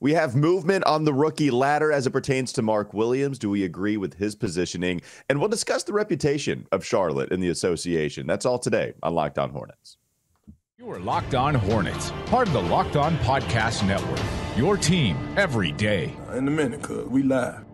We have movement on the rookie ladder as it pertains to Mark Williams. Do we agree with his positioning? And we'll discuss the reputation of Charlotte in the association. That's all today on Locked On Hornets. You are Locked On Hornets, part of the Locked On Podcast Network. Your team every day. In a minute, cuz we live.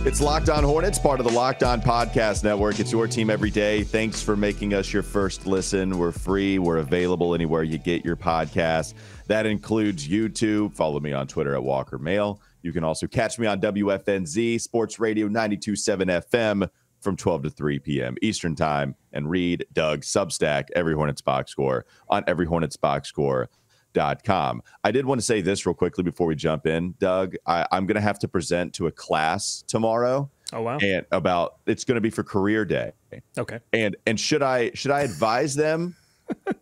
It's Locked On Hornets, part of the Locked On Podcast Network. It's your team every day. Thanks for making us your first listen. We're free. We're available anywhere you get your podcasts. That includes YouTube. Follow me on Twitter at Walker Mail. You can also catch me on WFNZ Sports Radio 92.7 FM from 12 to 3 p.m. Eastern Time. And read Doug's Substack, Every Hornets Boxscore, on everyhornetsboxscore.com. I did want to say this real quickly before we jump in, Doug. I'm going to have to present to a class tomorrow. Oh, wow. And it's going to be for career day. Okay. And should I advise them?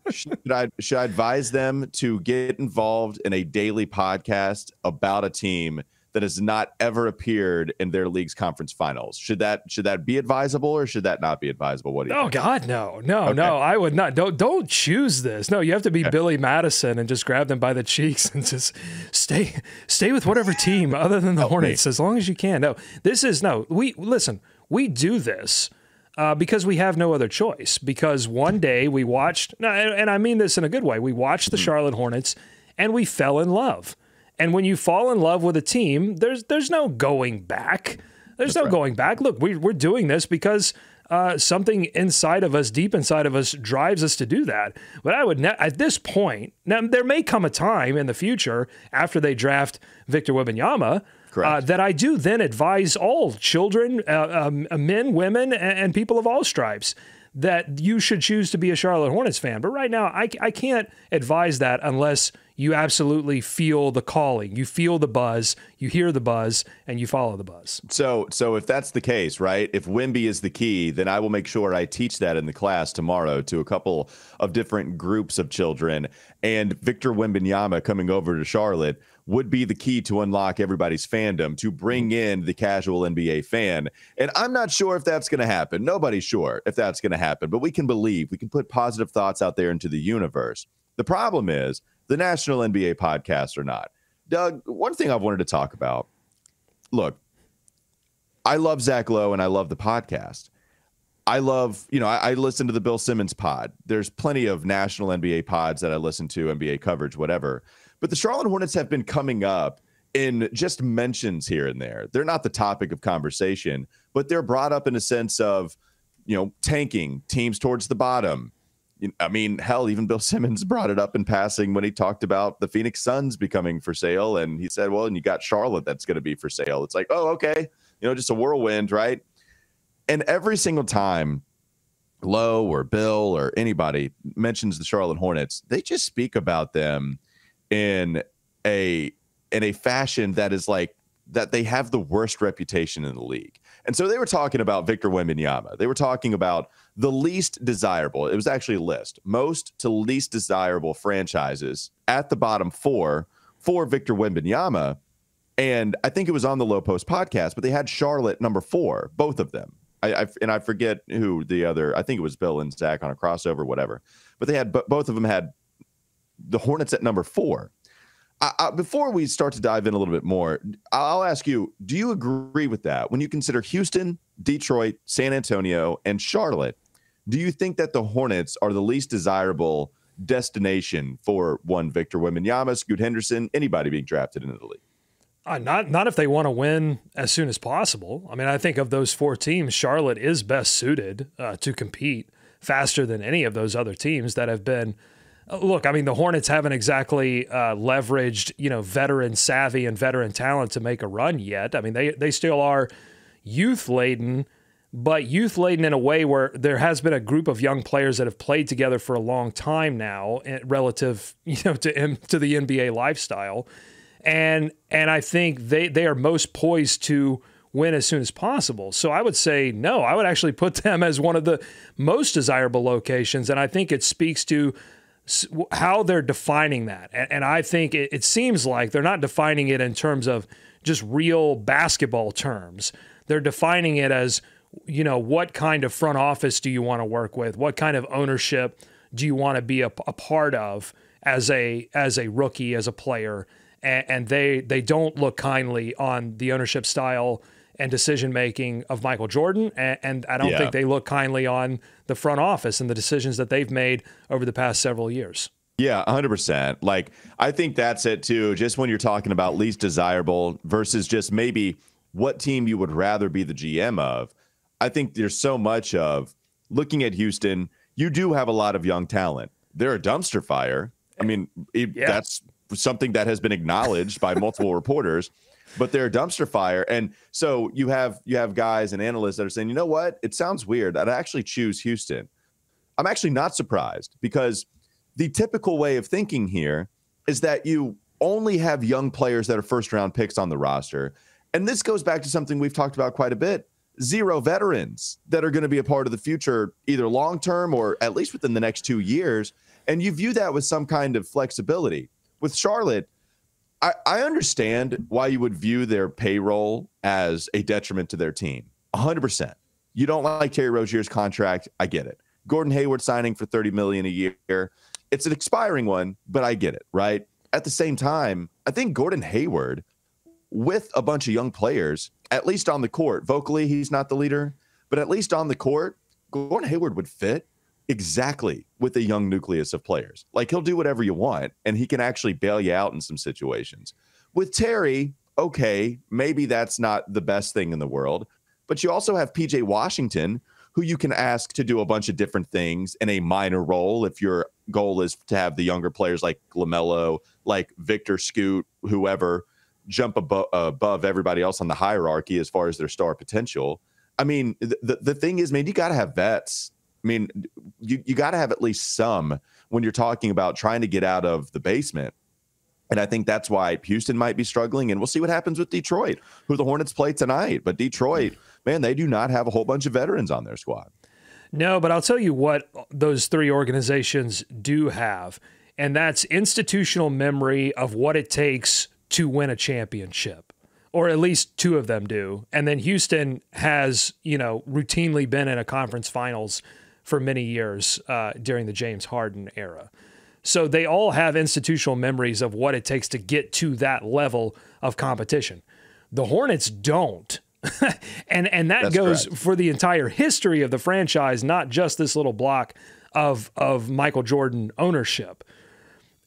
should I advise them to get involved in a daily podcast about a team that has not ever appeared in their league's conference finals? Should that be advisable or should that not be advisable? What do you think? God, no, Okay. I would not. Don't choose this. No, you have to be Billy Madison and just grab them by the cheeks and just stay with whatever team other than the Hornets as long as you can. No, we do this because we have no other choice. Because one day we watched, and I mean this in a good way, we watched the Charlotte Hornets and we fell in love. And when you fall in love with a team, there's no going back. There's no going back. Look, we're doing this because something inside of us, deep inside of us, drives us to do that. But I would at this point, now there may come a time in the future after they draft Victor Wembanyama that I do then advise all children, men, women, and people of all stripes that you should choose to be a Charlotte Hornets fan. But right now, I can't advise that unless you absolutely feel the calling. You feel the buzz, you hear the buzz, and you follow the buzz. So if that's the case, right, if Wemby is the key, then I will make sure I teach that in the class tomorrow to a couple of different groups of children. And Victor Wembanyama coming over to Charlotte would be the key to unlock everybody's fandom, to bring in the casual NBA fan. And I'm not sure if that's going to happen. Nobody's sure if that's going to happen, but we can believe. We can put positive thoughts out there into the universe. The problem is the national NBA podcasts are not. Doug, one thing I've wanted to talk about, look, I love Zach Lowe and I love the podcast. I listen to the Bill Simmons pod. There's plenty of national NBA pods that I listen to, NBA coverage, whatever. But the Charlotte Hornets have been coming up in just mentions here and there. They're not the topic of conversation, but they're brought up in a sense of, tanking, teams towards the bottom. I mean, hell, even Bill Simmons brought it up in passing when he talked about the Phoenix Suns becoming for sale. And he said, well, and you got Charlotte that's going to be for sale. It's like, oh, okay. Just a whirlwind, right? And every single time Lowe or Bill or anybody mentions the Charlotte Hornets, they just speak about them in a fashion that is like that they have the worst reputation in the league. And so they were talking about Victor Wembanyama. They were talking about the least desirable. It was actually a list. Most to least desirable franchises at the bottom four for Victor Wembanyama. And I think it was on the Low Post podcast, but they had Charlotte number 4, both of them. I forget who the other, I think it was Bill and Zach on a crossover, whatever. But they had, both of them had the Hornets at number 4. Before we start to dive in a little bit more, I'll ask you, do you agree with that? When you consider Houston, Detroit, San Antonio, and Charlotte, do you think that the Hornets are the least desirable destination for one Victor Wembanyama, Scoot Henderson, anybody being drafted into the league? Not if they want to win as soon as possible. I mean, I think of those 4 teams, Charlotte is best suited to compete faster than any of those other teams that have been. Look, I mean, the Hornets haven't exactly leveraged, veteran savvy and veteran talent to make a run yet. I mean, they still are youth laden, but youth laden in a way where there has been a group of young players that have played together for a long time now, relative, to the NBA lifestyle. And I think they are most poised to win as soon as possible. So I would say no. I would actually put them as one of the most desirable locations, and I think it speaks to how they're defining that. And I think it seems like they're not defining it in terms of just real basketball terms. They're defining it as what kind of front office do you want to work with? What kind of ownership do you want to be a part of as a rookie, as a player? And they don't look kindly on the ownership style and decision-making of Michael Jordan. And I don't think they look kindly on the front office and the decisions that they've made over the past several years. Yeah, 100%. Like, I think that's it too. Just when you're talking about least desirable versus just maybe what team you would rather be the GM of, I think there's so much of looking at Houston. You do have a lot of young talent. They're a dumpster fire. I mean, that's something that has been acknowledged by multiple reporters, but they're a dumpster fire. And so you have guys and analysts that are saying, you know what? It sounds weird. I'd actually choose Houston. I'm actually not surprised, because the typical way of thinking here is that you only have young players that are first-round picks on the roster. And this goes back to something we've talked about quite a bit. 0 veterans that are going to be a part of the future, either long-term or at least within the next 2 years. And you view that with some kind of flexibility. With Charlotte, I understand why you would view their payroll as a detriment to their team. 100%. You don't like Terry Rozier's contract. I get it. Gordon Hayward signing for $30 million a year. It's an expiring one, but I get it, right? At the same time, I think Gordon Hayward, with a bunch of young players, at least on the court, vocally he's not the leader, but at least on the court, Gordon Hayward would fit exactly with a young nucleus of players. Like, he'll do whatever you want, and he can actually bail you out in some situations. With Terry, okay, maybe that's not the best thing in the world, but you also have PJ Washington, who you can ask to do a bunch of different things in a minor role if your goal is to have the younger players like LaMelo, like Victor, Scoot, whoever, jump above everybody else on the hierarchy as far as their star potential. I mean, the thing is, man, you got to have vets. I mean, you got to have at least some when you're talking about trying to get out of the basement. And I think that's why Houston might be struggling. And we'll see what happens with Detroit, who the Hornets play tonight. But Detroit, man, they do not have a whole bunch of veterans on their squad. No, but I'll tell you what those three organizations do have, and that's institutional memory of what it takes to win a championship, or at least two of them do. And then Houston has, routinely been in a conference finals for many years during the James Harden era. So they all have institutional memories of what it takes to get to that level of competition. The Hornets don't. and that That's goes correct. For the entire history of the franchise, not just this little block of Michael Jordan ownership.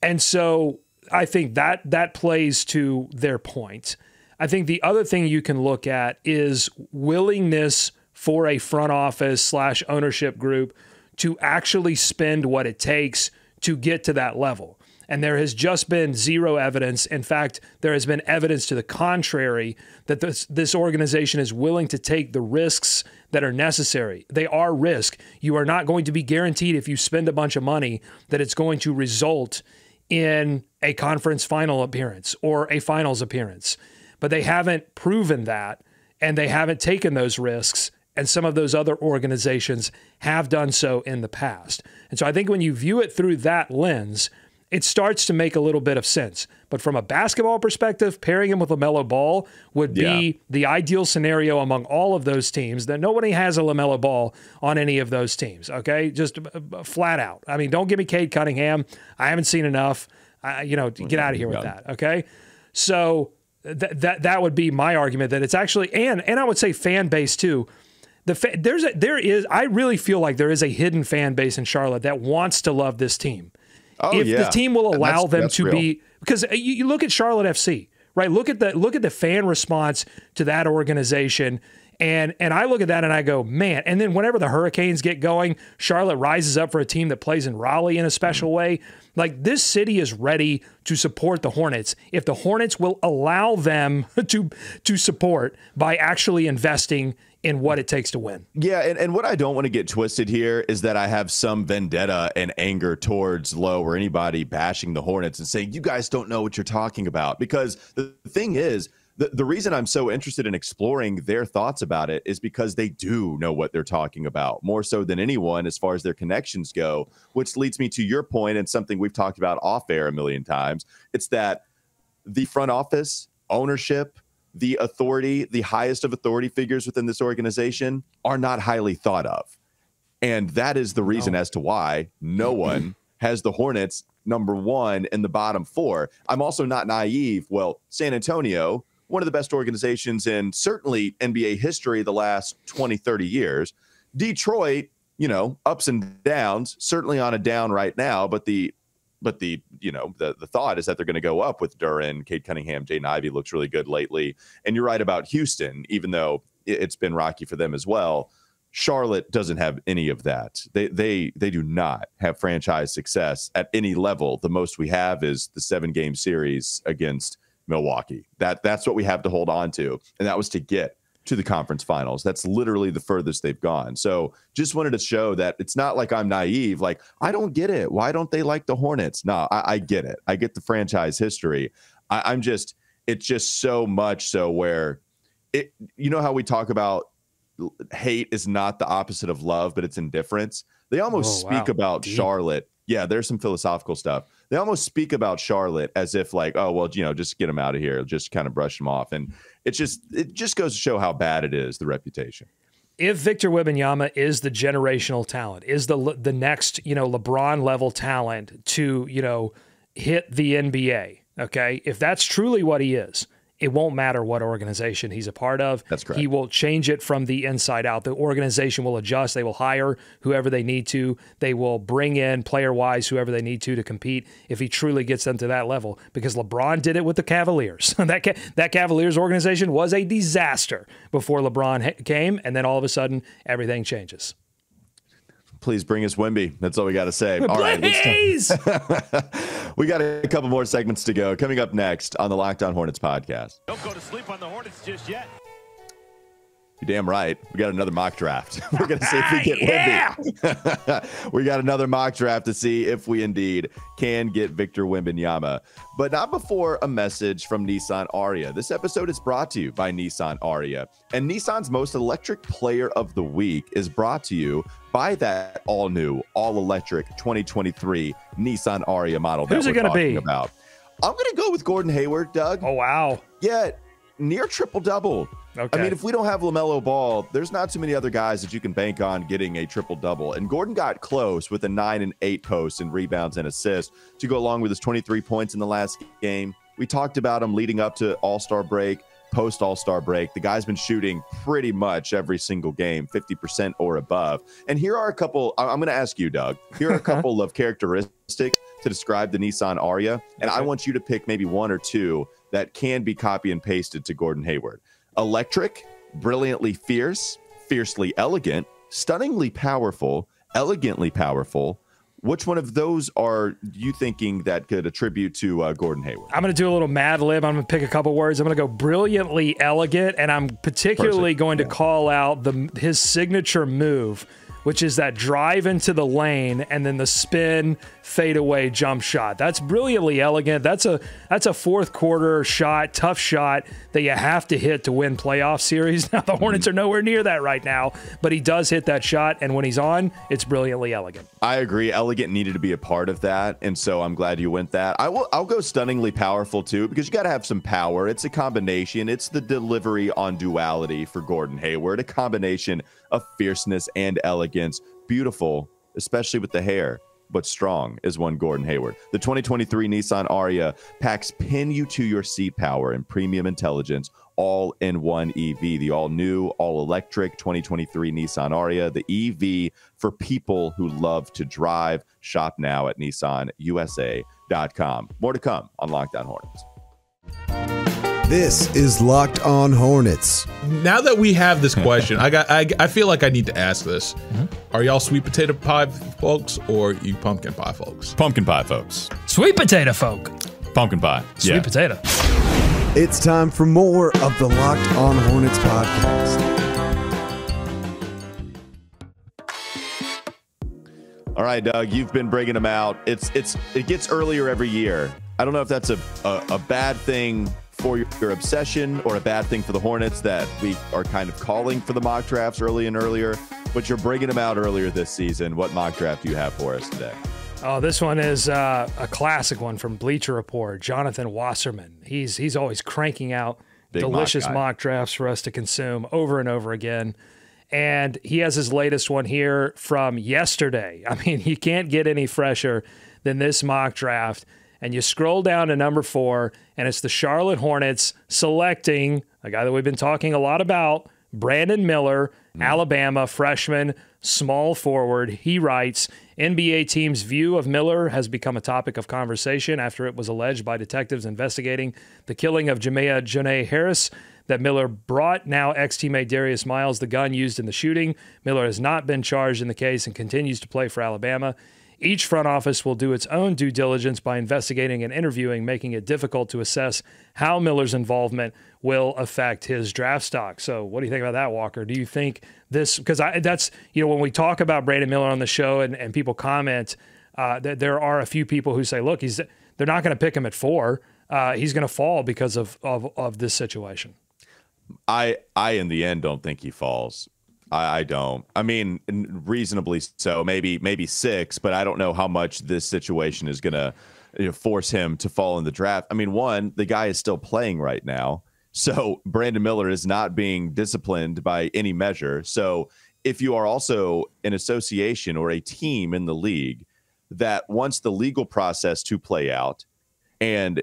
And so I think that plays to their point. I think the other thing you can look at is willingness for a front office / ownership group to actually spend what it takes to get to that level. And there has just been zero evidence. In fact, there has been evidence to the contrary that this organization is willing to take the risks that are necessary. They are risk. You are not going to be guaranteed, if you spend a bunch of money, that it's going to result in a conference final appearance or a finals appearance. But they haven't proven that, and they haven't taken those risks. And some of those other organizations have done so in the past. And so I think when you view it through that lens, it starts to make a little bit of sense. But from a basketball perspective, pairing him with LaMelo Ball would be the ideal scenario among all of those teams. That nobody has a LaMelo Ball on any of those teams, okay? Just flat out. I mean, don't give me Cade Cunningham. I haven't seen enough. Get out of here with that, okay? So that would be my argument, that it's actually, and I would say fan base too. I really feel like there is a hidden fan base in Charlotte that wants to love this team. If the team will allow them to be, because you look at Charlotte FC, right? Look at the fan response to that organization. And I look at that and I go, man. And then whenever the Hurricanes get going, Charlotte rises up for a team that plays in Raleigh in a special way. Like, this city is ready to support the Hornets if the Hornets will allow them to support by actually investing in what it takes to win. Yeah, and what I don't want to get twisted here is that I have some vendetta and anger towards Lowe or anybody bashing the Hornets and saying, you guys don't know what you're talking about. Because the thing is, the reason I'm so interested in exploring their thoughts about it is because they do know what they're talking about, more so than anyone as far as their connections go, which leads me to your point and something we've talked about off air a million times. It's that the front office, ownership, the authority, the highest of authority figures within this organization are not highly thought of. And that is the reason as to why no one has the Hornets number one in the bottom four. I'm also not naive. Well, San Antonio, one of the best organizations in certainly NBA history the last 20, 30 years. Detroit, you know, ups and downs, certainly on a down right now, but the thought is that they're going to go up with Duren, Cade Cunningham, Jaden Ivey looks really good lately. And you're right about Houston, even though it's been rocky for them as well. Charlotte doesn't have any of that. They do not have franchise success at any level. The most we have is the 7-game series against Milwaukee. That's what we have to hold on to. And that was to get to the conference finals. That's literally the furthest they've gone. So just wanted to show that it's not like I'm naive. Like, I don't get it. Why don't they like the Hornets? No, I get it. I get the franchise history. It's just so much so where it, you know how we talk about hate is not the opposite of love, but it's indifference. They almost speak about deep. Charlotte. Yeah, there's some philosophical stuff. They almost speak about Charlotte as if like, oh, well, you know, just get them out of here. Just kind of brush them off. And it just goes to show how bad it is, the reputation. If Victor Wembanyama is the generational talent, is the next, you know, LeBron level talent to, you know, hit the NBA, okay? If that's truly what he is, it won't matter what organization he's a part of. That's correct. He will change it from the inside out. The organization will adjust. They will hire whoever they need to. They will bring in player-wise whoever they need to compete if he truly gets them to that level. Because LeBron did it with the Cavaliers. That Cavaliers organization was a disaster before LeBron came, and then all of a sudden, everything changes. Please bring us Wemby. That's all we got to say. All right, we got a couple more segments to go. Coming up next on the Locked On Hornets podcast. Don't go to sleep on the Hornets just yet. You're damn right. We got another mock draft. We're going to see if we get Wemby. We got another mock draft to see if we indeed can get Victor Wembanyama. But not before a message from Nissan Aria. This episode is brought to you by Nissan Aria. And Nissan's most electric player of the week is brought to you by that all-new, all-electric 2023 Nissan Aria model that we're talking about. I'm going to go with Gordon Hayward, Doug. Oh, wow. Yeah, near triple-double. Okay. I mean, if we don't have LaMelo Ball, there's not too many other guys that you can bank on getting a triple-double. And Gordon got close with a 9 and 8 posts and rebounds and assists to go along with his 23 points in the last game. We talked about him leading up to All-Star break, post All-Star break. The guy's been shooting pretty much every single game, 50% or above. And here are a couple, I'm going to ask you, Doug, here are a couple of characteristics to describe the Nissan Aria. And I want you to pick maybe one or two that can be copy and pasted to Gordon Hayward. Electric, brilliantly fierce, fiercely elegant, stunningly powerful, elegantly powerful. Which one of those are you thinking that could attribute to Gordon Hayward? I'm going to do a little Mad Lib. I'm going to pick a couple words. I'm going to go brilliantly elegant, and I'm particularly going to call out his signature move, which is that drive into the lane and then the spin fadeaway jump shot. That's brilliantly elegant. That's a fourth quarter shot, tough shot that you have to hit to win playoff series. Now the Hornets are nowhere near that right now, but he does hit that shot, and when he's on, it's brilliantly elegant. I agree. Elegant needed to be a part of that, and so I'm glad you went that. I'll go stunningly powerful too, because you got to have some power. It's a combination. It's the delivery on duality for Gordon Hayward, a combination of fierceness and elegance. Beautiful, especially with the hair, but strong is one Gordon Hayward. The 2023 Nissan Aria packs pin you to your seat power and premium intelligence all in one EV. The all-new, all-electric 2023 Nissan Aria, the EV for people who love to drive. Shop now at nissanusa.com. More to come on Locked On Hornets. This is Locked On Hornets. Now that we have this question, I feel like I need to ask this. Are y'all sweet potato pie folks or you pumpkin pie folks? Pumpkin pie folks. Sweet potato folk. Pumpkin pie. Sweet potato. It's time for more of the Locked On Hornets podcast. All right, Doug, you've been bringing them out. It gets earlier every year. I don't know if that's a bad thing for your obsession or a bad thing for the Hornets that we are kind of calling for the mock drafts early and earlier, but you're bringing them out earlier this season. What mock draft do you have for us today? Oh, this one is a classic one from Bleacher Report. Jonathan Wasserman. He's always cranking out delicious mock drafts for us to consume over and over again. And he has his latest one here from yesterday. I mean, you can't get any fresher than this mock draft. And you scroll down to number 4, and it's the Charlotte Hornets selecting a guy that we've been talking a lot about, Brandon Miller, Alabama freshman, small forward. He writes, NBA team's view of Miller has become a topic of conversation after it was alleged by detectives investigating the killing of Jamea Janae Harris that Miller brought now ex-teammate Darius Miles the gun used in the shooting. Miller has not been charged in the case and continues to play for Alabama. Each front office will do its own due diligence by investigating and interviewing, making it difficult to assess how Miller's involvement will affect his draft stock. So what do you think about that, Walker? Do you think this, because that's, when we talk about Brandon Miller on the show and people comment, that there are a few people who say, look, they're not going to pick him at 4. He's going to fall because of this situation. I in the end don't think he falls. I don't. I mean, reasonably so, maybe 6, but I don't know how much this situation is going to force him to fall in the draft. I mean, one, the guy is still playing right now. So Brandon Miller is not being disciplined by any measure. So if you are also an association or a team in the league that wants the legal process to play out, and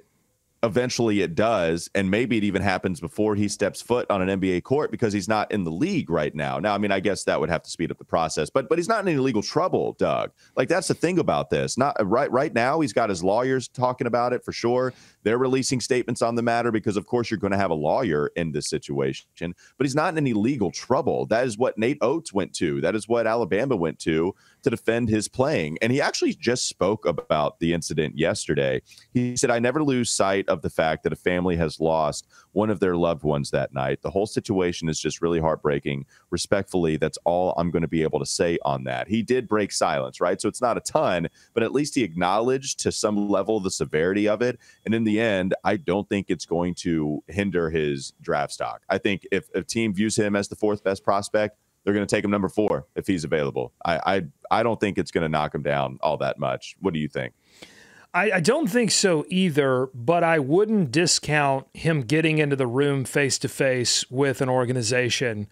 eventually it does, and maybe it even happens before he steps foot on an NBA court because he's not in the league right now. Now, I mean, I guess that would have to speed up the process, but he's not in any legal trouble, Doug. Like, that's the thing about this. Not right now, he's got his lawyers talking about it for sure. They're releasing statements on the matter because, of course, you're going to have a lawyer in this situation, but he's not in any legal trouble. That is what Nate Oates went to. That is what Alabama went to defend his playing. And he actually just spoke about the incident yesterday. He said, I never lose sight of the fact that a family has lost one of their loved ones that night. The whole situation is just really heartbreaking. Respectfully, that's all I'm going to be able to say on that. He did break silence, right? So it's not a ton, but at least he acknowledged to some level the severity of it. And in the end, I don't think it's going to hinder his draft stock. I think if a team views him as the 4th best prospect, they're going to take him number 4 if he's available. I don't think it's going to knock him down all that much. What do you think? I don't think so either, but I wouldn't discount him getting into the room face-to-face with an organization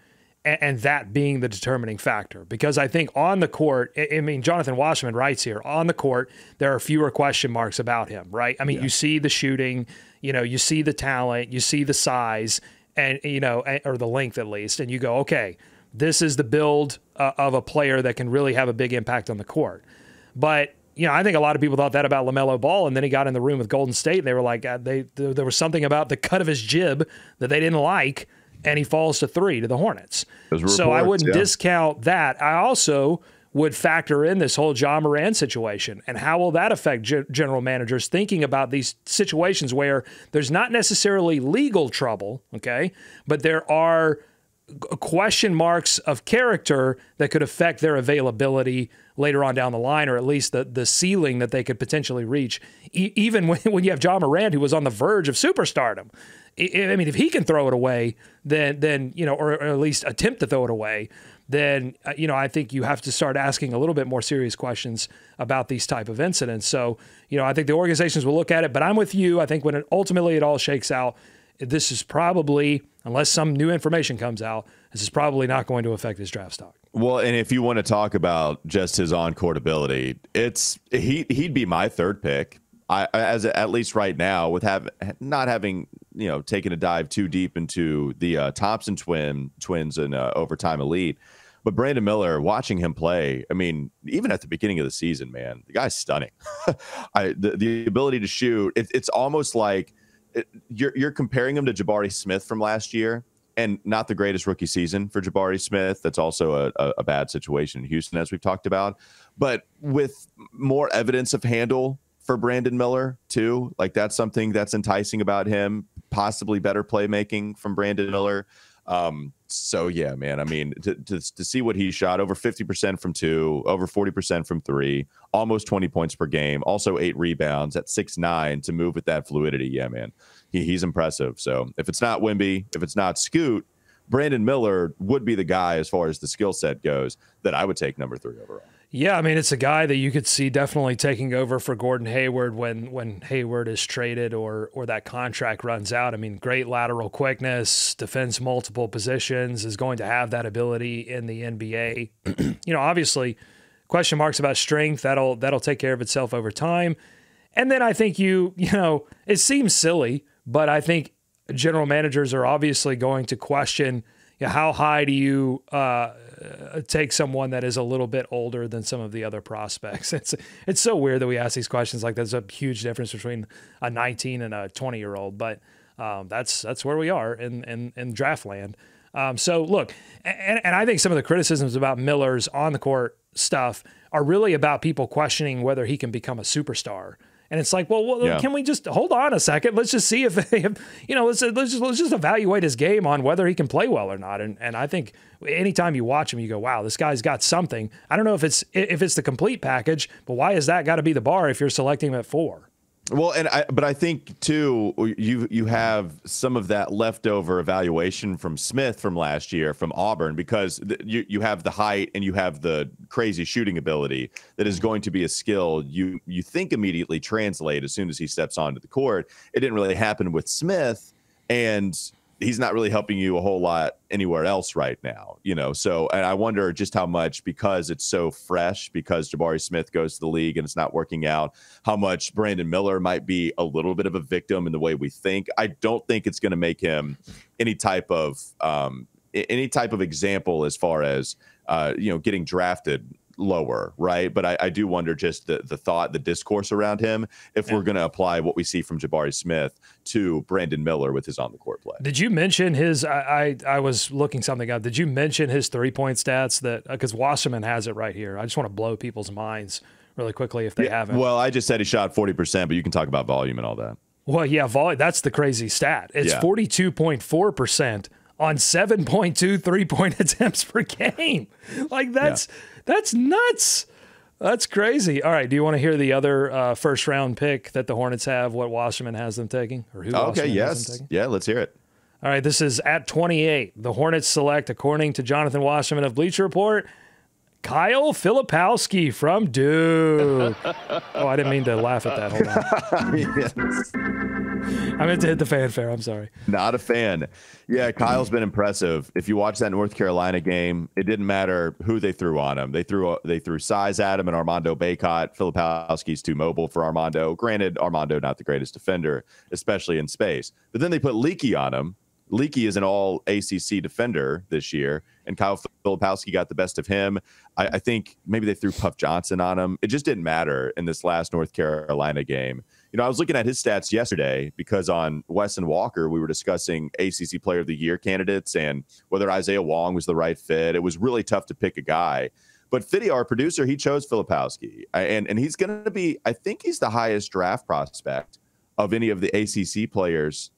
and that being the determining factor. Because I think on the court, I mean, Jonathan Wasserman writes here, on the court, there are fewer question marks about him, right? I mean, You see the shooting, you see the talent, you see the size, and or the length at least, and you go, okay, this is the build of a player that can really have a big impact on the court. But, I think a lot of people thought that about LaMelo Ball, and then he got in the room with Golden State, and they were like, there was something about the cut of his jib that they didn't like, and he falls to 3 to the Hornets. So I wouldn't discount that. I also would factor in this whole Ja Morant situation, and how will that affect general managers thinking about these situations where there's not necessarily legal trouble, okay, but there are question marks of character that could affect their availability later on down the line, or at least the ceiling that they could potentially reach. Even when you have Ja Morant, who was on the verge of superstardom. I mean, if he can throw it away, then or at least attempt to throw it away, then I think you have to start asking a little bit more serious questions about these type of incidents. So, I think the organizations will look at it, but I'm with you. I think when ultimately it all shakes out, this is probably, unless some new information comes out, this is probably not going to affect his draft stock. Well, and if you want to talk about just his on-court ability, he'd be my 3rd pick. At least right now, with not having taken a dive too deep into the Thompson twins and overtime elite, but Brandon Miller, watching him play, I mean, even at the beginning of the season, man, the guy's stunning. The ability to shoot, it's almost like you're comparing him to Jabari Smith from last year, and not the greatest rookie season for Jabari Smith. That's also a bad situation in Houston, as we've talked about, but with more evidence of handle for Brandon Miller too. Like, that's something that's enticing about him, possibly better playmaking from Brandon Miller. So yeah, man, I mean, to see what he shot, over 50% from 2, over 40% from 3, almost 20 points per game, also 8 rebounds at 6'9" to move with that fluidity. Yeah, man, he's impressive. So if it's not Wemby, if it's not Scoot, Brandon Miller would be the guy as far as the skill set goes that I would take number 3 overall. Yeah, I mean, it's a guy that you could see definitely taking over for Gordon Hayward when Hayward is traded or that contract runs out. I mean, great lateral quickness, defends multiple positions, is going to have that ability in the NBA. Obviously, question marks about strength, that'll take care of itself over time. And then I think it seems silly, but I think general managers are obviously going to question, how high do you take someone that is a little bit older than some of the other prospects? It's so weird that we ask these questions. Like, there's a huge difference between a 19 and a 20-year-old, but that's where we are in draft land. So look, and I think some of the criticisms about Miller's on the court stuff are really about people questioning whether he can become a superstar. And it's like, well, can we just hold on a second? Let's just see if let's just evaluate his game on whether he can play well or not. And I think anytime you watch him, you go, wow, this guy's got something. I don't know if it's the complete package, but why has that got to be the bar if you're selecting him at 4? Well, but I think too, you have some of that leftover evaluation from Smith from last year from Auburn, because you have the height and you have the crazy shooting ability that is going to be a skill you think immediately translate as soon as he steps onto the court. It didn't really happen with Smith, and he's not really helping you a whole lot anywhere else right now, So, and I wonder just how much, because it's so fresh, because Jabari Smith goes to the league and it's not working out, how much Brandon Miller might be a little bit of a victim in the way we think. I don't think it's going to make him any type of example as far as, getting drafted lower, right? But I do wonder just the discourse around him, if we're going to apply what we see from Jabari Smith to Brandon Miller with his on-the-court play. Did you mention his, I was looking something up, did you mention his 3-point stats? That because Wasserman has it right here. I just want to blow people's minds really quickly if they haven't. Well, I just said he shot 40%, but you can talk about volume and all that. Well, yeah, that's the crazy stat. It's 42.4% on 7.2 3-point attempts per game. Like, that's nuts. That's crazy. All right, do you want to hear the other first-round pick that the Hornets have, what Wasserman has them taking? Or who Wasserman has them taking? Yeah, let's hear it. All right, this is at 28. The Hornets select, according to Jonathan Wasserman of Bleacher Report, Kyle Filipowski from Duke. Oh, I didn't mean to laugh at that. Hold on. Yes. I meant to hit the fanfare. I'm sorry. Not a fan. Yeah, Kyle's been impressive. If you watch that North Carolina game, it didn't matter who they threw on him. They threw size at him and Armando Bacot. Filipowski's too mobile for Armando. Granted, Armando not the greatest defender, especially in space. But then they put Leaky on him. Leaky is an all ACC defender this year, and Kyle Filipowski got the best of him. I think maybe they threw Puff Johnson on him. It just didn't matter in this last North Carolina game. I was looking at his stats yesterday because on Wes and Walker, we were discussing ACC Player of the Year candidates and whether Isaiah Wong was the right fit. It was really tough to pick a guy. But Fiddy, our producer, he chose Filipowski. And he's going to be, I think he's the highest draft prospect of any of the ACC players,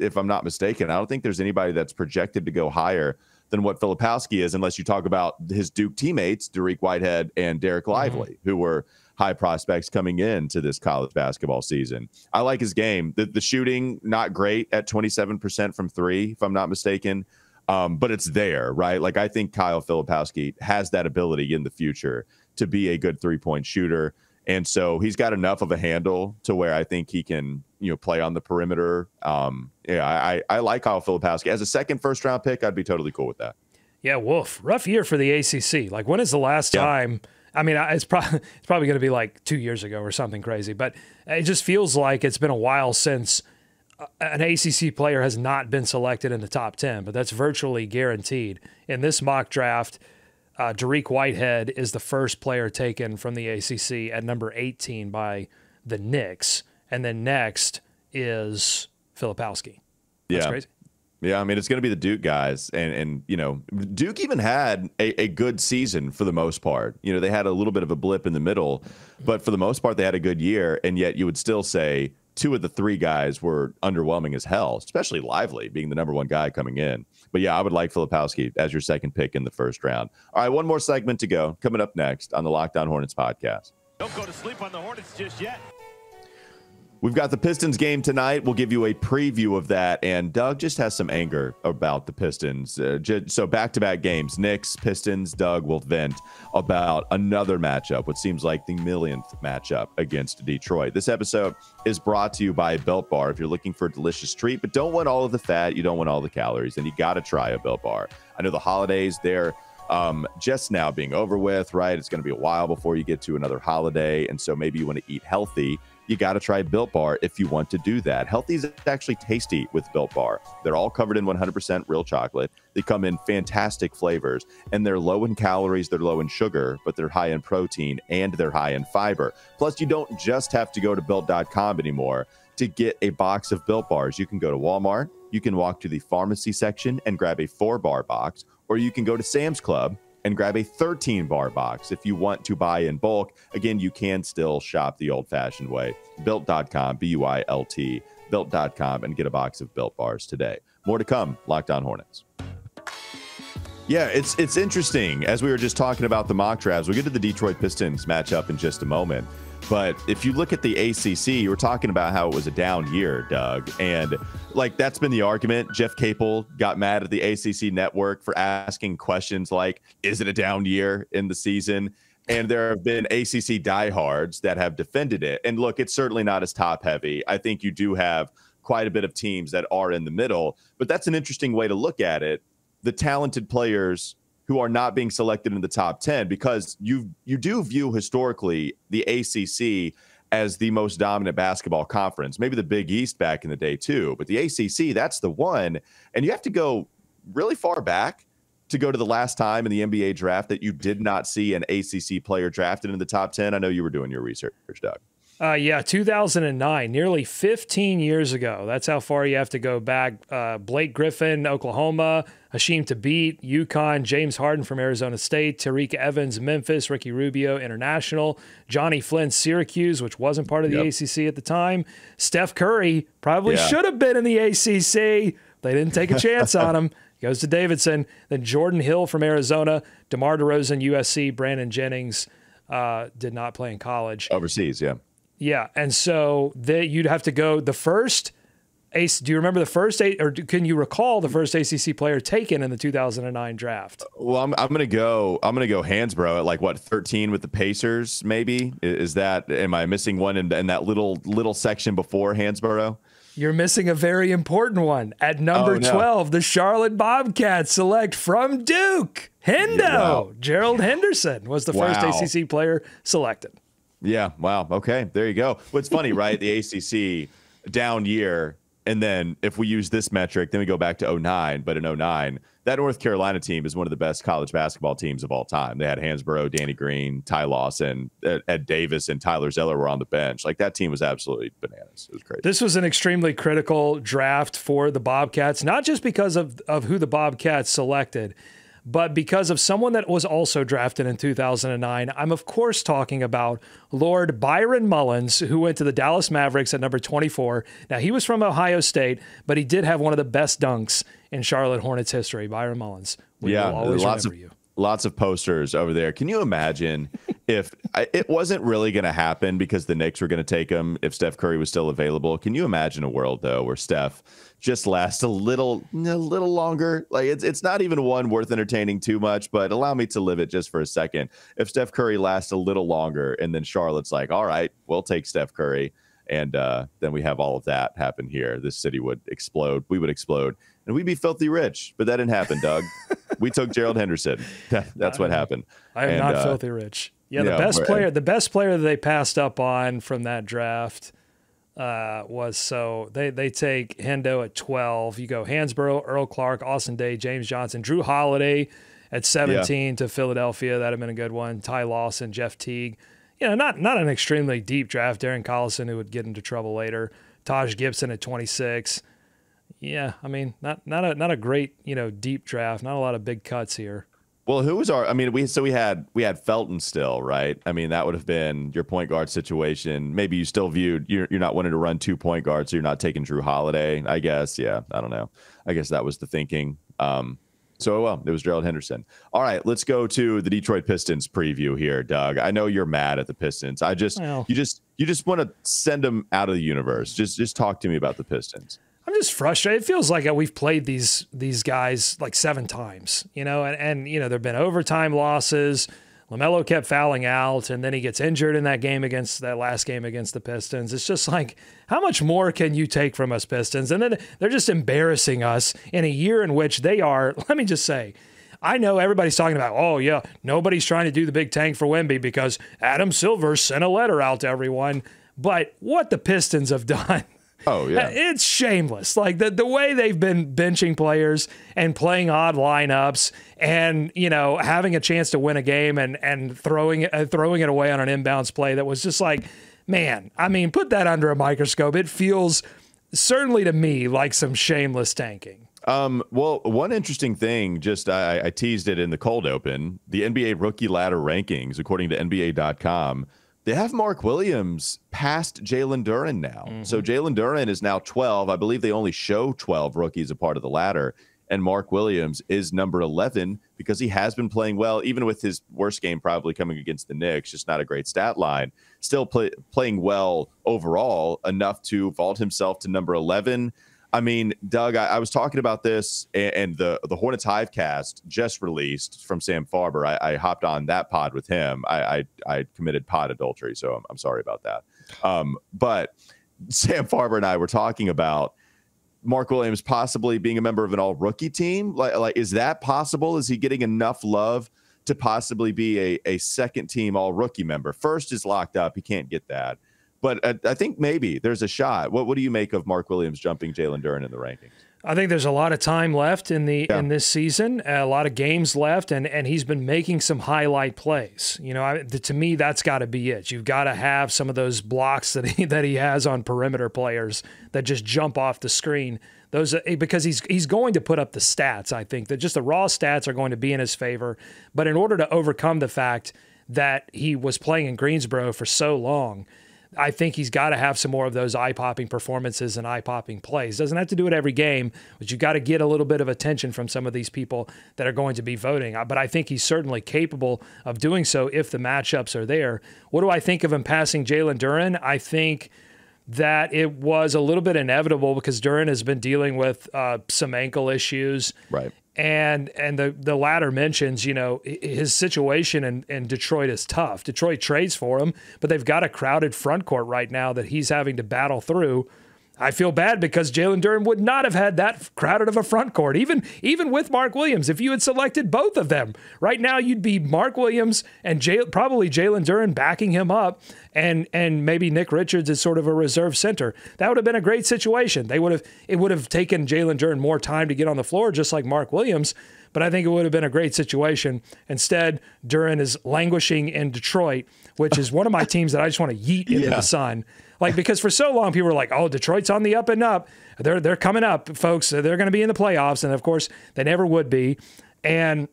if I'm not mistaken. I don't think there's anybody that's projected to go higher than what Filipowski is, unless you talk about his Duke teammates, Dariq Whitehead and Derek Lively, who were high prospects coming into this college basketball season. I like his game. The shooting, not great at 27% from 3, if I'm not mistaken, but it's there, right? Like, I think Kyle Filipowski has that ability in the future to be a good 3-point shooter. And so he's got enough of a handle to where I think he can, play on the perimeter. I like Kyle Filipowski. As a second first-round pick, I'd be totally cool with that. Yeah, woof. Rough year for the ACC. Like, when is the last time? I mean, it's probably going to be like 2 years ago or something crazy, but it just feels like it's been a while since an ACC player has not been selected in the top 10, but that's virtually guaranteed. In this mock draft, Dariq Whitehead is the first player taken from the ACC at number 18 by the Knicks, and then next is Filipowski. That's crazy. Yeah, I mean, it's going to be the Duke guys. And Duke even had a good season for the most part. They had a little bit of a blip in the middle, but for the most part, they had a good year. And yet you would still say 2 of the 3 guys were underwhelming as hell, especially Lively being the number 1 guy coming in. But yeah, I would like Filipowski as your second pick in the first round. All right, one more segment to go. Coming up next on the Locked On Hornets podcast. Don't go to sleep on the Hornets just yet. We've got the Pistons game tonight. We'll give you a preview of that. And Doug just has some anger about the Pistons. So back-to-back games, Knicks, Pistons. Doug will vent about another matchup, what seems like the millionth matchup against Detroit. This episode is brought to you by Built Bar. If you're looking for a delicious treat, but don't want all of the fat, you don't want all the calories, then you got to try a Built Bar. I know the holidays, they're just now being over with, right? It's going to be a while before you get to another holiday. And so maybe you want to eat healthy. You got to try Built Bar if you want to do that. Healthy is actually tasty with Built Bar. They're all covered in 100% real chocolate. They come in fantastic flavors, and they're low in calories, they're low in sugar, but they're high in protein, and they're high in fiber. Plus, you don't just have to go to Built.com anymore to get a box of Built Bars. You can go to Walmart, you can walk to the pharmacy section and grab a 4-bar box, or you can go to Sam's Club and grab a 13-bar box if you want to buy in bulk. Again, you can still shop the old-fashioned way. Built.com, B-U-I-L-T, Built.com, and get a box of Built Bars today. More to come, Locked On Hornets. Yeah, it's interesting. As we were just talking about the mock drafts, we'll get to the Detroit Pistons matchup in just a moment. But if you look at the ACC, you were talking about how it was a down year, Doug. And like that's been the argument. Jeff Capel got mad at the ACC network for asking questions like, is it a down year in the season? And there have been ACC diehards that have defended it. And look, it's certainly not as top heavy. I think you do have quite a bit of teams that are in the middle. But that's an interesting way to look at it. The talented players who are not being selected in the top 10, because you do view historically the ACC as the most dominant basketball conference, maybe the Big East back in the day too, but the ACC, that's the one. And you have to go really far back to go to the last time in the NBA draft that you did not see an ACC player drafted in the top 10. I know you were doing your research, Doug. Yeah, 2009, nearly 15 years ago. That's how far you have to go back. Blake Griffin, Oklahoma, Hasheem Thabit, UConn, James Harden from Arizona State, Tariq Evans, Memphis, Ricky Rubio, International, Johnny Flynn, Syracuse, which wasn't part of the ACC at the time. Steph Curry probably should have been in the ACC. They didn't take a chance on him. Goes to Davidson. Then Jordan Hill from Arizona, DeMar DeRozan, USC, Brandon Jennings did not play in college. Overseas, yeah. Yeah, and so you'd have to go the first ace. Do you remember the first or can you recall the first ACC player taken in the 2009 draft? Well, I'm gonna go Hansbrough at like what 13 with the Pacers. Maybe is that? Am I missing one in that little section before Hansbrough? You're missing a very important one. At number 12, the Charlotte Bobcats select from Duke. Hendo. Yeah, wow. Gerald Henderson was the first ACC player selected. Yeah. Wow. Okay. There you go. What's funny, right? The ACC down year. And then if we use this metric, then we go back to 2009. But in 2009, that North Carolina team is one of the best college basketball teams of all time. They had Hansbrough, Danny Green, Ty Lawson, Ed Davis, and Tyler Zeller were on the bench. Like that team was absolutely bananas. It was crazy. This was an extremely critical draft for the Bobcats, not just because of who the Bobcats selected, but because of someone that was also drafted in 2009. I'm, of course, talking about Lord Byron Mullins, who went to the Dallas Mavericks at number 24. Now, he was from Ohio State, but he did have one of the best dunks in Charlotte Hornets history, Byron Mullins. We will always remember you. Lots of posters over there. Can you imagine if it wasn't really going to happen because the Knicks were going to take him if Steph Curry was still available? Can you imagine a world, though, where Steph just lasts a little longer? Like it's not even one worth entertaining too much, but allow me to live it just for a second. If Steph Curry lasts a little longer and then Charlotte's like, all right, we'll take Steph Curry. And then we have all of that happen here. This city would explode. We would explode. And we'd be filthy rich. But that didn't happen, Doug. We took Gerald Henderson. That's what happened. I am not filthy rich. Yeah, the best player that they passed up on from that draft was they take Hendo at 12. You go Hansbrough, Earl Clark, Austin Day, James Johnson, Drew Holiday at 17 to Philadelphia. That'd have been a good one. Ty Lawson, Jeff Teague. You know, not an extremely deep draft. Darren Collison, who would get into trouble later. Taj Gibson at 26. Yeah, I mean, not a great, deep draft. Not a lot of big cuts here. Well, who was our? I mean, we had Felton still, right? I mean, that would have been your point guard situation. Maybe you still viewed you're not wanting to run 2 point guards, so you're not taking Drew Holiday. I guess, yeah. I don't know. I guess that was the thinking. So it was Gerald Henderson. All right, let's go to the Detroit Pistons preview here, Doug. I know you're mad at the Pistons. You just want to send them out of the universe. Just talk to me about the Pistons. I'm just frustrated. It feels like we've played these guys like 7 times, and there've been overtime losses. LaMelo kept fouling out, and then he gets injured in that last game against the Pistons. It's just like, how much more can you take from us, Pistons? And then they're just embarrassing us in a year in which they are, let me just say, I know everybody's talking about, oh, yeah, nobody's trying to do the big tank for Wemby because Adam Silver sent a letter out to everyone. But what the Pistons have done, oh yeah, it's shameless. Like the way they've been benching players and playing odd lineups and having a chance to win a game and throwing it away on an inbounds play that was just like, man, I mean, put that under a microscope. It feels certainly to me like some shameless tanking. Well, one interesting thing, I teased it in the cold open, the NBA rookie ladder rankings, according to NBA.com. They have Mark Williams past Jalen Duren now. Mm-hmm. So Jalen Duren is now 12. I believe they only show 12 rookies a part of the ladder. And Mark Williams is number 11 because he has been playing well, even with his worst game probably coming against the Knicks, just not a great stat line. Still playing well overall, enough to vault himself to number 11. I mean, Doug, I was talking about this, and the Hornets Hivecast just released from Sam Farber. I hopped on that pod with him. I committed pod adultery, so I'm sorry about that. But Sam Farber and I were talking about Mark Williams possibly being a member of an all-rookie team. Like, is that possible? Is he getting enough love to possibly be a second-team all-rookie member? First is locked up. He can't get that. But I think maybe there's a shot. What do you make of Mark Williams jumping Jalen Duren in the rankings? I think there's a lot of time left in this season, a lot of games left, and he's been making some highlight plays. To me, that's got to be it. You've got to have some of those blocks that he has on perimeter players that just jump off the screen. Those because he's going to put up the stats. I think that just the raw stats are going to be in his favor. But in order to overcome the fact that he was playing in Greensboro for so long, I think he's got to have some more of those eye-popping performances and eye-popping plays. Doesn't have to do it every game, but you've got to get a little bit of attention from some of these people that are going to be voting. But I think he's certainly capable of doing so if the matchups are there. What do I think of him passing Jalen Duren? I think that it was a little bit inevitable because Duren has been dealing with some ankle issues. Right. And the latter mentions, his situation in Detroit is tough. Detroit trades for him, but they've got a crowded front court right now that he's having to battle through. I feel bad because Jalen Duren would not have had that crowded of a front court, even with Mark Williams. If you had selected both of them, right now you'd be Mark Williams and probably Jalen Duren backing him up, and maybe Nick Richards is sort of a reserve center. That would have been a great situation. It would have taken Jalen Duren more time to get on the floor, just like Mark Williams. But I think it would have been a great situation. Instead, Duren is languishing in Detroit, which is one of my teams that I just want to yeet into the sun. Because for so long people were like, "Oh, Detroit's on the up and up. They're coming up, folks. They're going to be in the playoffs," and of course they never would be. And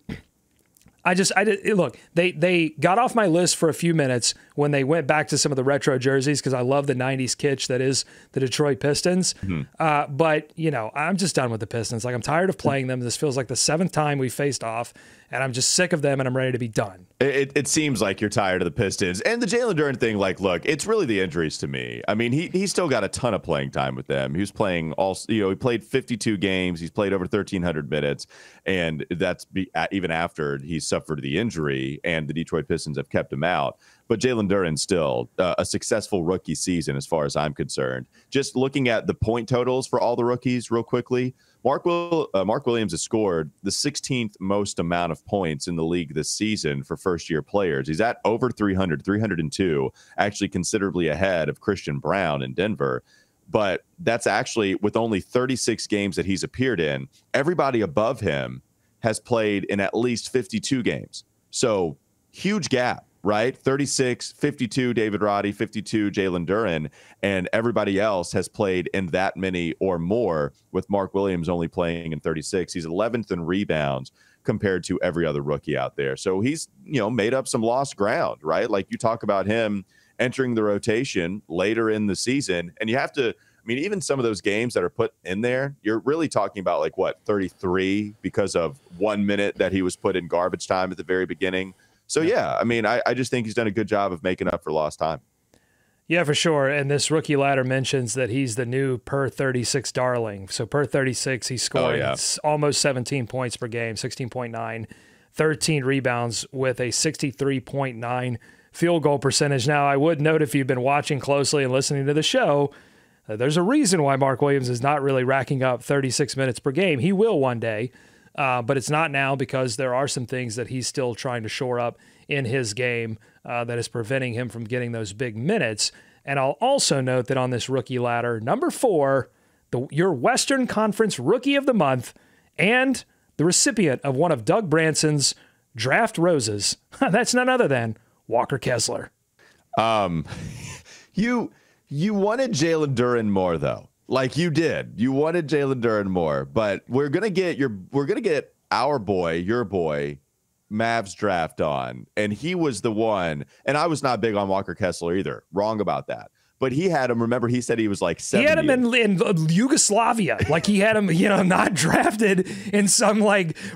look, they got off my list for a few minutes when they went back to some of the retro jerseys because I love the '90s kitsch that is the Detroit Pistons. Mm-hmm. But I'm just done with the Pistons. Like, I'm tired of playing them. This feels like the 7th time we faced off, and I'm just sick of them, and I'm ready to be done. It seems like you're tired of the Pistons. And the Jalen Duren thing, look, it's really the injuries to me. I mean, he's still got a ton of playing time with them. He was playing he played 52 games. He's played over 1,300 minutes. And that's even after he suffered the injury, and the Detroit Pistons have kept him out. But Jalen Duren still a successful rookie season as far as I'm concerned. Just looking at the point totals for all the rookies real quickly, Mark Williams has scored the 16th most amount of points in the league this season for first-year players. He's at over 302, actually considerably ahead of Christian Brown in Denver. But that's actually with only 36 games that he's appeared in. Everybody above him has played in at least 52 games. So huge gap, right? 36, 52 David Roddy, 52 Jalen Duren, and everybody else has played in that many or more, with Mark Williams only playing in 36. He's 11th in rebounds compared to every other rookie out there. So he's, made up some lost ground, right? Like, you talk about him entering the rotation later in the season, and you have to I mean, even some of those games that are put in there, you're really talking about 33 because of 1 minute that he was put in garbage time at the very beginning. So, yeah, I mean, I just think he's done a good job of making up for lost time. Yeah, for sure. And this rookie ladder mentions that he's the new per 36 darling. So per 36, he's scoring almost 17 points per game, 16.9, 13 rebounds with a 63.9 field goal percentage. Now, I would note, if you've been watching closely and listening to the show, there's a reason why Mark Williams is not really racking up 36 minutes per game. He will one day, but it's not now, because there are some things that he's still trying to shore up in his game that is preventing him from getting those big minutes. And I'll also note that on this rookie ladder, number 4, your Western Conference Rookie of the Month and the recipient of one of Doug Branson's draft roses, that's none other than Walker Kessler. You wanted Jalen Duren more, though. Like you did. You wanted Jalen Duren more, but we're gonna get our boy, your boy, Mavs draft on, and he was the one. And I was not big on Walker Kessler either. Wrong about that. But he had him. Remember, he said he was like 70. He had him in Yugoslavia. Like he had him, not drafted in some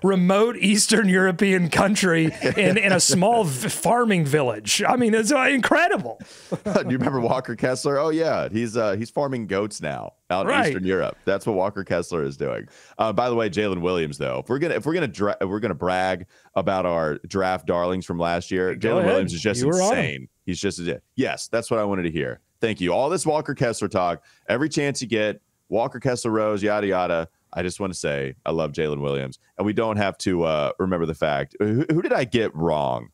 remote Eastern European country in a small farming village. I mean, it's incredible. Do you remember Walker Kessler? Oh yeah, he's farming goats now out in Eastern Europe. That's what Walker Kessler is doing. By the way, Jalen Williams, though, if we're gonna brag about our draft darlings from last year, Jalen Williams is just insane. He's just yes, that's what I wanted to hear. Thank you. All this Walker Kessler talk, every chance you get, Walker Kessler Rose, yada, yada. I just want to say I love Jalen Williams. And we don't have to remember the fact. Who did I get wrong?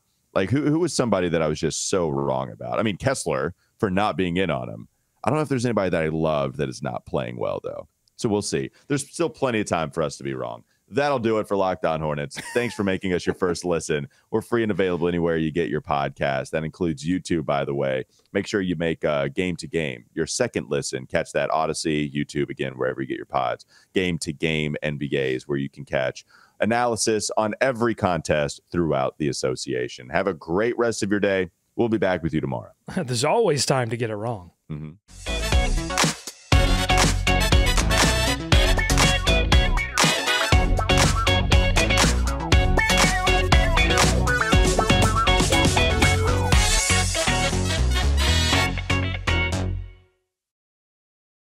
Who was somebody that I was just so wrong about? I mean, Kessler, for not being in on him. I don't know if there's anybody that I loved that is not playing well, though. So we'll see. There's still plenty of time for us to be wrong. That'll do it for Locked On Hornets. Thanks for making us your first listen. We're free and available anywhere you get your podcast. That includes YouTube, by the way. Make sure you make Game to Game your second listen. Catch that Odyssey, YouTube, again, wherever you get your pods. Game to Game NBA is where you can catch analysis on every contest throughout the association. Have a great rest of your day. We'll be back with you tomorrow. There's always time to get it wrong. Mm-hmm.